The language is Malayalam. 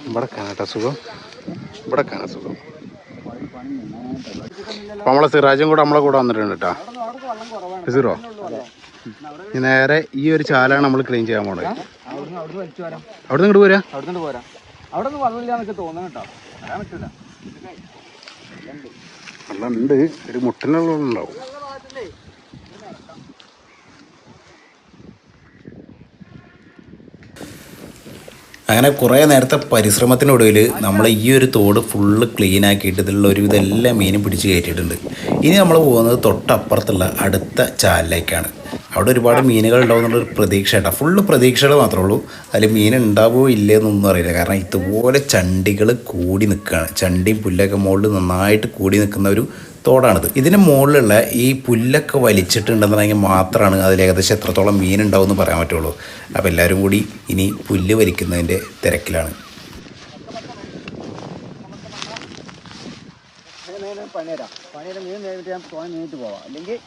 ഇവിടെ കാണാട്ടോ സുഖം, ഇവിടെ കാണാൻ സുഖം. അപ്പം നമ്മളെ സിറാജും കൂടെ നമ്മളെ കൂടെ വന്നിട്ടുണ്ട് കേട്ടോ. സിറോ ഇനി നേരെ ഈ ഒരു ചാലാണ് നമ്മൾ ക്ലീൻ ചെയ്യാൻ പോണത്. അവിടെ നിന്ന് പോരാ, അവിടെ വെള്ളമില്ലാന്നൊക്കെ തോന്നുന്നു കേട്ടോ. പറയാൻ പറ്റൂല. വെള്ളം ഉണ്ട്, ഒരു മുട്ടിനുള്ള ഉണ്ടാവും. അങ്ങനെ കുറേ നേരത്തെ പരിശ്രമത്തിനൊടുവിൽ നമ്മൾ ഈ ഒരു തോട് ഫുള്ള് ക്ലീൻ ആക്കിയിട്ട് ഇതിലുള്ള ഒരുവിധം എല്ലാ മീനും പിടിച്ച് കയറ്റിയിട്ടുണ്ട്. ഇനി നമ്മൾ പോകുന്നത് തൊട്ടപ്പുറത്തുള്ള അടുത്ത ചാലിലേക്കാണ്. അവിടെ ഒരുപാട് മീനുകൾ ഉണ്ടാവും എന്നുള്ളൊരു പ്രതീക്ഷ കേട്ടോ. ഫുള്ള് പ്രതീക്ഷകൾ മാത്രമേ ഉള്ളൂ. അതിൽ മീൻ ഉണ്ടാവുമോ ഇല്ലയെന്നൊന്നും അറിയില്ല. കാരണം ഇതുപോലെ ചണ്ടികൾ കൂടി നിൽക്കുകയാണ്. ചണ്ടിയും പുല്ലൊക്കെ മുകളിൽ നന്നായിട്ട് കൂടി നിൽക്കുന്ന ഒരു തോടാണിത്. ഇതിന് മുകളിലുള്ള ഈ പുല്ലൊക്കെ വലിച്ചിട്ടുണ്ടെന്നുണ്ടെങ്കിൽ മാത്രമാണ് അതിൽ ഏകദേശം എത്രത്തോളം മീൻ ഉണ്ടാവും എന്ന് പറയാൻ പറ്റുള്ളൂ. അപ്പോൾ എല്ലാവരും കൂടി ഇനി പുല്ല് വലിക്കുന്നതിൻ്റെ തിരക്കിലാണ്. പണിയരാം മീൻ നേരിട്ട് ഞാൻ തോന്നി നീട്ട് പോവാം. അല്ലെങ്കിൽ